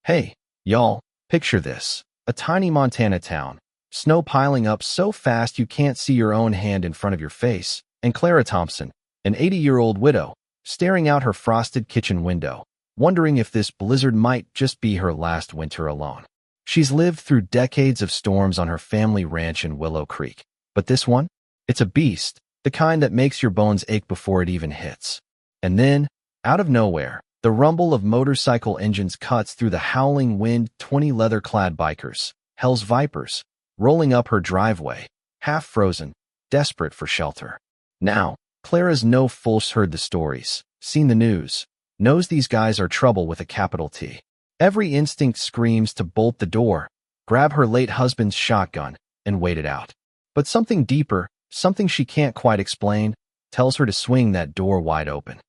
Hey, y'all, picture this. A tiny Montana town. Snow piling up so fast you can't see your own hand in front of your face. And Clara Thompson, an 80-year-old widow, staring out her frosted kitchen window, wondering if this blizzard might just be her last winter alone. She's lived through decades of storms on her family ranch in Willow Creek. But this one? It's a beast, the kind that makes your bones ache before it even hits. And then, out of nowhere, the rumble of motorcycle engines cuts through the howling wind. 20 leather-clad bikers, Hell's Vipers, rolling up her driveway, half frozen, desperate for shelter. Now, Clara's heard the stories, seen the news, knows these guys are trouble with a capital T. Every instinct screams to bolt the door, grab her late husband's shotgun, and wait it out. But something deeper, something she can't quite explain, tells her to swing that door wide open.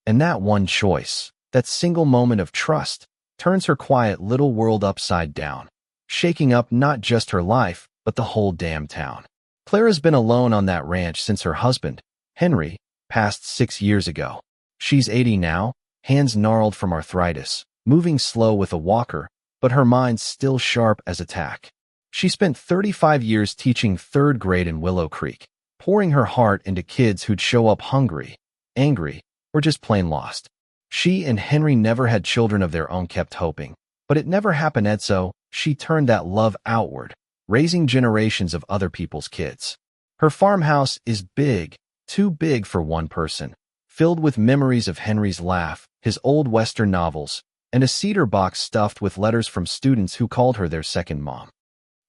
And that one choice, that single moment of trust, turns her quiet little world upside down, shaking up not just her life, but the whole damn town. Clara's been alone on that ranch since her husband, Henry, passed 6 years ago. She's 80 now, hands gnarled from arthritis, moving slow with a walker, but her mind's still sharp as a tack. She spent 35 years teaching 3rd grade in Willow Creek, pouring her heart into kids who'd show up hungry, angry, or just plain lost. She and Henry never had children of their own, kept hoping, but it never happened, so she turned that love outward, raising generations of other people's kids. Her farmhouse is big, too big for one person, filled with memories of Henry's laugh, his old Western novels, and a cedar box stuffed with letters from students who called her their second mom.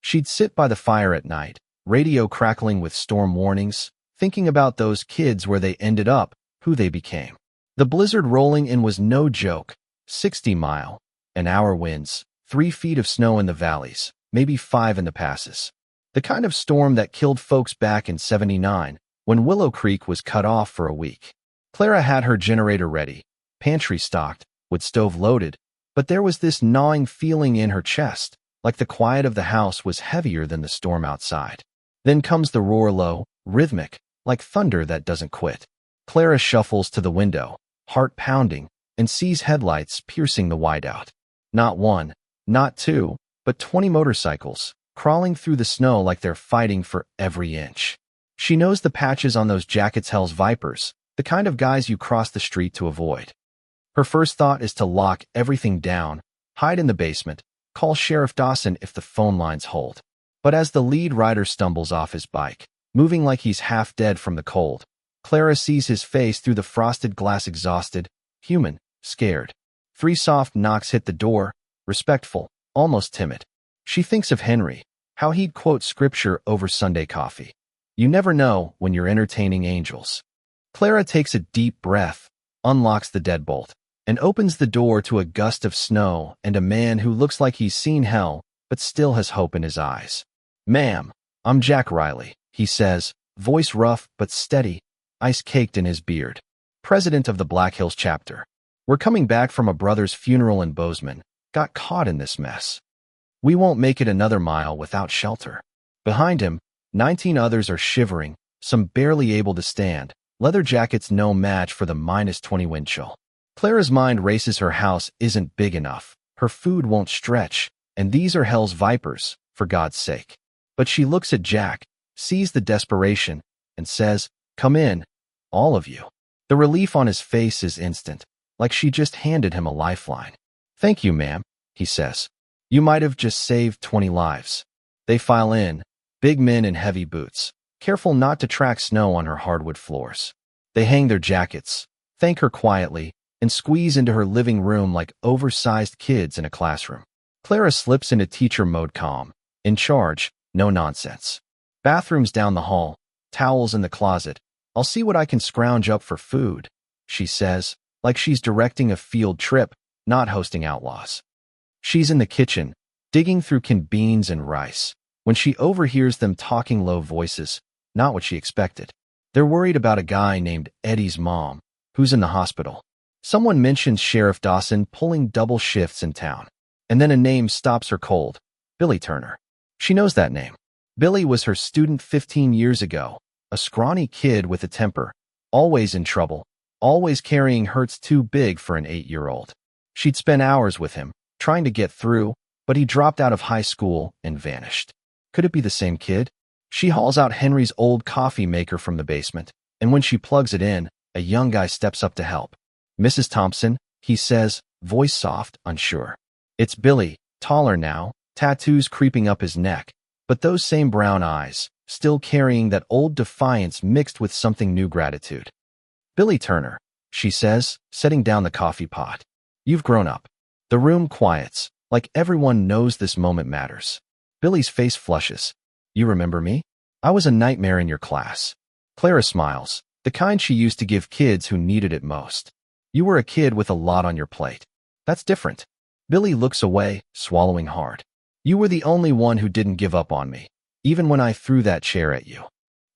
She'd sit by the fire at night, radio crackling with storm warnings, thinking about those kids, where they ended up, who they became. The blizzard rolling in was no joke. 60-mile-an-hour winds, 3 feet of snow in the valleys, maybe 5 in the passes. The kind of storm that killed folks back in '79, when Willow Creek was cut off for a week. Clara had her generator ready, pantry stocked, with stove loaded, but there was this gnawing feeling in her chest, like the quiet of the house was heavier than the storm outside. Then comes the roar, low, rhythmic, like thunder that doesn't quit. Clara shuffles to the window, heart pounding, and sees headlights piercing the whiteout. Not one, not two, but 20 motorcycles, crawling through the snow like they're fighting for every inch. She knows the patches on those jackets, Hell's Vipers, the kind of guys you cross the street to avoid. Her first thought is to lock everything down, hide in the basement, call Sheriff Dawson if the phone lines hold. But as the lead rider stumbles off his bike, moving like he's half dead from the cold, Clara sees his face through the frosted glass, exhausted, human, scared. 3 soft knocks hit the door, respectful, almost timid. She thinks of Henry, how he'd quote scripture over Sunday coffee. You never know when you're entertaining angels. Clara takes a deep breath, unlocks the deadbolt, and opens the door to a gust of snow and a man who looks like he's seen hell, but still has hope in his eyes. "Ma'am, I'm Jack Riley," he says, voice rough but steady, ice caked in his beard. "President of the Black Hills chapter. We're coming back from a brother's funeral in Bozeman. Got caught in this mess. We won't make it another mile without shelter." Behind him, 19 others are shivering, some barely able to stand, leather jackets no match for the -20 wind chill. Clara's mind races. Her house isn't big enough, her food won't stretch, and these are Hell's Vipers, for God's sake. But she looks at Jack, sees the desperation, and says, "Come in, all of you." The relief on his face is instant, like she just handed him a lifeline. "Thank you, ma'am," he says. "You might have just saved 20 lives." They file in, big men in heavy boots, careful not to track snow on her hardwood floors. They hang their jackets, thank her quietly, and squeeze into her living room like oversized kids in a classroom. Clara slips into teacher mode, calm, in charge, no nonsense. "Bathrooms down the hall, towels in the closet. I'll see what I can scrounge up for food," she says, like she's directing a field trip, not hosting outlaws. She's in the kitchen, digging through canned beans and rice, when she overhears them talking, low voices, not what she expected. They're worried about a guy named Eddie's mom, who's in the hospital. Someone mentions Sheriff Dawson pulling double shifts in town. And then a name stops her cold: Billy Turner. She knows that name. Billy was her student 15 years ago, a scrawny kid with a temper, always in trouble, always carrying hurts too big for an 8-year-old. She'd spent hours with him, trying to get through, but he dropped out of high school and vanished. Could it be the same kid? She hauls out Henry's old coffee maker from the basement, and when she plugs it in, a young guy steps up to help. "Mrs. Thompson," he says, voice soft, unsure. It's Billy, taller now, tattoos creeping up his neck, but those same brown eyes, still carrying that old defiance mixed with something new gratitude. "Billy Turner," she says, setting down the coffee pot. "You've grown up." The room quiets, like everyone knows this moment matters. Billy's face flushes. "You remember me? I was a nightmare in your class." Clara smiles, the kind she used to give kids who needed it most. "You were a kid with a lot on your plate." "That's different." Billy looks away, swallowing hard. "You were the only one who didn't give up on me, even when I threw that chair at you."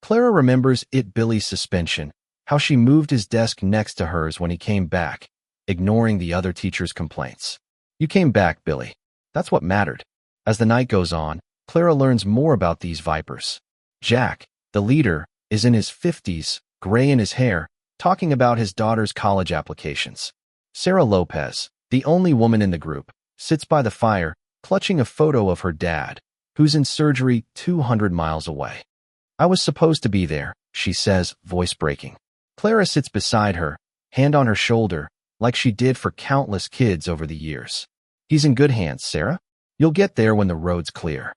Clara remembers Billy's suspension, how she moved his desk next to hers when he came back, ignoring the other teacher's complaints. "You came back, Billy. That's what mattered." As the night goes on, Clara learns more about these vipers. Jack, the leader, is in his 50s, gray in his hair, talking about his daughter's college applications. Sarah Lopez, the only woman in the group, sits by the fire, clutching a photo of her dad, who's in surgery 200 miles away. "I was supposed to be there," she says, voice breaking. Clara sits beside her, hand on her shoulder, like she did for countless kids over the years. "He's in good hands, Sarah. You'll get there when the road's clear."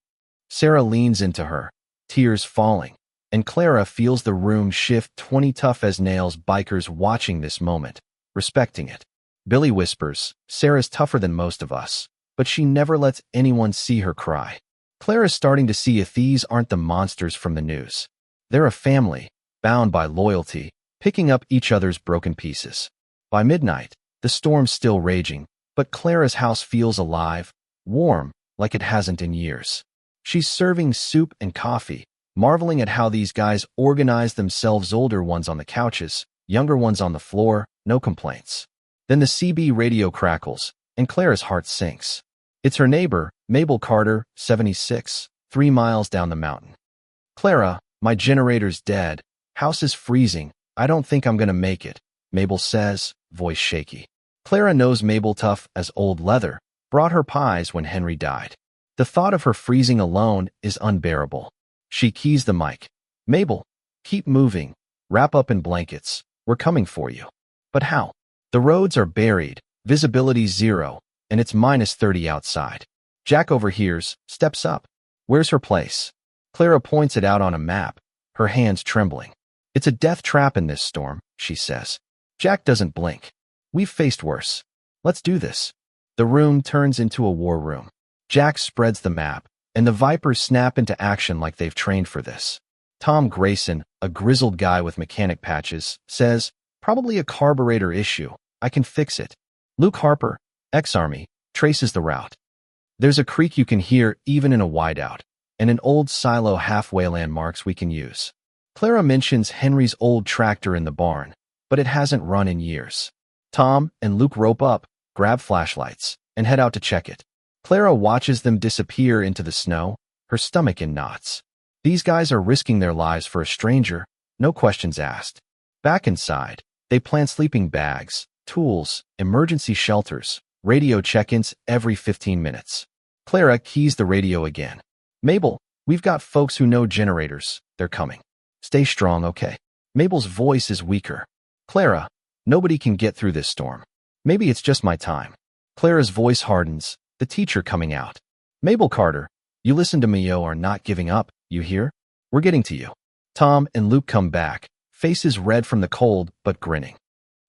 Sarah leans into her, tears falling, and Clara feels the room shift 20 tough-as-nails bikers watching this moment, respecting it. Billy whispers, "Sarah's tougher than most of us, but she never lets anyone see her cry." Clara's starting to see if these aren't the monsters from the news. They're a family, bound by loyalty, picking up each other's broken pieces. By midnight, the storm's still raging, but Clara's house feels alive, warm, like it hasn't in years. She's serving soup and coffee, marveling at how these guys organize themselves, older ones on the couches, younger ones on the floor, no complaints. Then the CB radio crackles, and Clara's heart sinks. It's her neighbor, Mabel Carter, 76, 3 miles down the mountain. "Clara, my generator's dead. House is freezing. I don't think I'm gonna make it," Mabel says, voice shaky. Clara knows Mabel tough as old leather, brought her pies when Henry died. The thought of her freezing alone is unbearable. She keys the mic. "Mabel, keep moving. Wrap up in blankets. We're coming for you." But how? The roads are buried, visibility 0, and it's -30 outside. Jack overhears, steps up. "Where's her place?" Clara points it out on a map, her hands trembling. "It's a death trap in this storm," she says. Jack doesn't blink. "We've faced worse. Let's do this." The room turns into a war room. Jack spreads the map, and the Vipers snap into action like they've trained for this. Tom Grayson, a grizzled guy with mechanic patches, says, "Probably a carburetor issue. I can fix it." Luke Harper, ex-Army, traces the route. "There's a creek you can hear even in a wideout, and an old silo halfway landmarks we can use." Clara mentions Henry's old tractor in the barn, but it hasn't run in years. Tom and Luke rope up, grab flashlights, and head out to check it. Clara watches them disappear into the snow, her stomach in knots. These guys are risking their lives for a stranger, no questions asked. Back inside, they plant sleeping bags, tools, emergency shelters, radio check-ins every 15 minutes. Clara keys the radio again. "Mabel, we've got folks who know generators. They're coming. Stay strong, okay?" Mabel's voice is weaker. "Clara, nobody can get through this storm. Maybe it's just my time." Clara's voice hardens, the teacher coming out. "Mabel Carter, you listen to me, you are not giving up, you hear? We're getting to you." Tom and Luke come back, faces red from the cold, but grinning.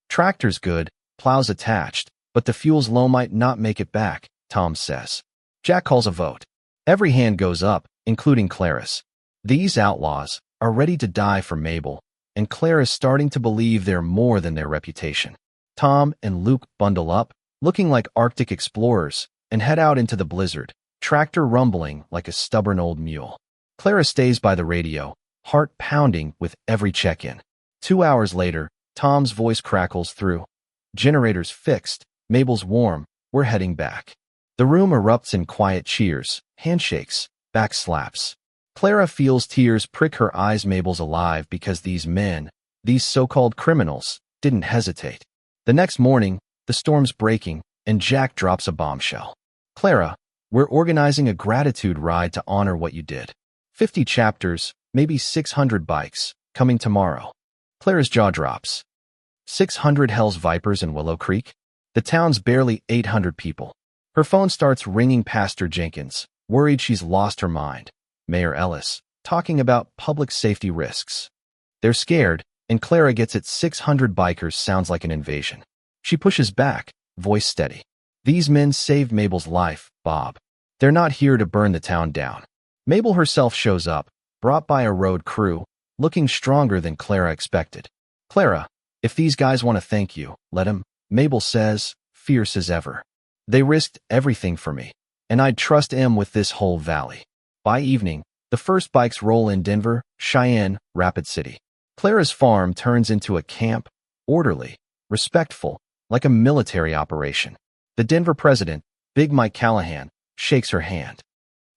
"Tractor's good, plows attached, but the fuel's low, might not make it back," Tom says. Jack calls a vote. Every hand goes up, including Clara's. These outlaws are ready to die for Mabel, and Clara's starting to believe they're more than their reputation. Tom and Luke bundle up, looking like Arctic explorers, and head out into the blizzard, tractor rumbling like a stubborn old mule. Clara stays by the radio, heart pounding with every check-in. 2 hours later, Tom's voice crackles through. "Generator's fixed. Mabel's warm. We're heading back." The room erupts in quiet cheers, handshakes, back slaps. Clara feels tears prick her eyes. Mabel's alive because these men, these so-called criminals, didn't hesitate. The next morning, the storm's breaking, and Jack drops a bombshell. Clara, we're organizing a gratitude ride to honor what you did. 50 chapters, maybe 600 bikes, coming tomorrow. Clara's jaw drops. 600 Hell's Vipers in Willow Creek? The town's barely 800 people. Her phone starts ringing. Pastor Jenkins, worried she's lost her mind. Mayor Ellis, talking about public safety risks. They're scared, and Clara gets it. 600 bikers sounds like an invasion. She pushes back, voice steady. These men saved Mabel's life, Bob. They're not here to burn the town down. Mabel herself shows up, brought by a road crew, looking stronger than Clara expected. Clara, if these guys want to thank you, let them, Mabel says, fierce as ever. They risked everything for me, and I'd trust 'em with this whole valley. By evening, the first bikes roll in. Denver, Cheyenne, Rapid City. Clara's farm turns into a camp, orderly, respectful, like a military operation. The Denver president, Big Mike Callahan, shakes her hand.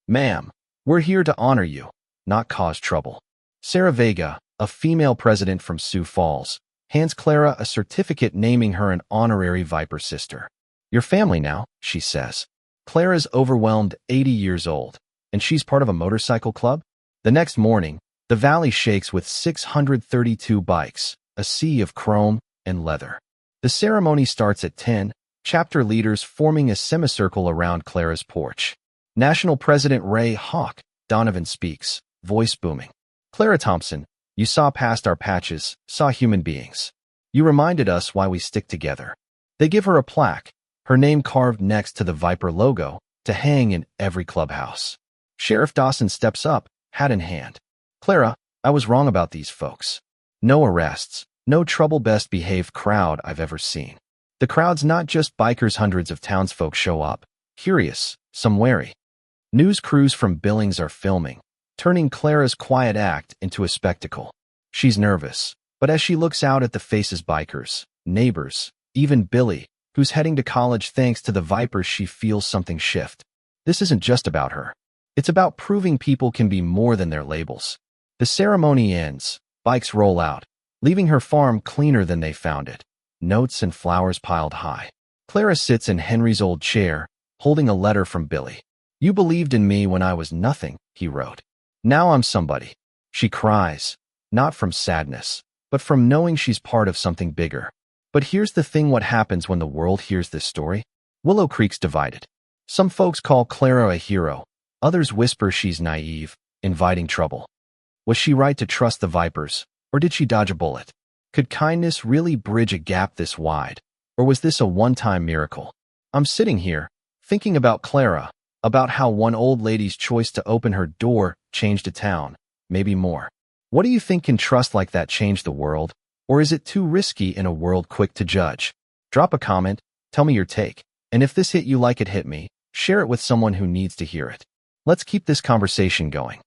Ma'am, we're here to honor you, not cause trouble. Sarah Vega, a female president from Sioux Falls, hands Clara a certificate naming her an honorary Viper sister. Your family now, she says. Clara's overwhelmed, 80 years old, and she's part of a motorcycle club? The next morning, the valley shakes with 632 bikes, a sea of chrome and leather. The ceremony starts at 10, chapter leaders forming a semicircle around Clara's porch. National President Ray Hawk Donovan speaks, voice booming. Clara Thompson, you saw past our patches, saw human beings. You reminded us why we stick together. They give her a plaque, her name carved next to the Viper logo, to hang in every clubhouse. Sheriff Dawson steps up, hat in hand. Clara, I was wrong about these folks. No arrests, no trouble. Best behaved crowd I've ever seen. The crowd's not just bikers. Hundreds of townsfolk show up, curious, some wary. News crews from Billings are filming, turning Clara's quiet act into a spectacle. She's nervous, but as she looks out at the faces, bikers, neighbors, even Billy, who's heading to college thanks to the Vipers, she feels something shift. This isn't just about her. It's about proving people can be more than their labels. The ceremony ends, bikes roll out, leaving her farm cleaner than they found it. Notes and flowers piled high. Clara sits in Henry's old chair, holding a letter from Billy. You believed in me when I was nothing, he wrote. Now I'm somebody. She cries, not from sadness, but from knowing she's part of something bigger. But here's the thing: what happens when the world hears this story? Willow Creek's divided. Some folks call Clara a hero. Others whisper she's naive, inviting trouble. Was she right to trust the Vipers, or did she dodge a bullet? Could kindness really bridge a gap this wide, or was this a one-time miracle? I'm sitting here, thinking about Clara, about how one old lady's choice to open her door changed a town, maybe more. What do you think? Can trust like that change the world, or is it too risky in a world quick to judge? Drop a comment, tell me your take, and if this hit you like it hit me, share it with someone who needs to hear it. Let's keep this conversation going.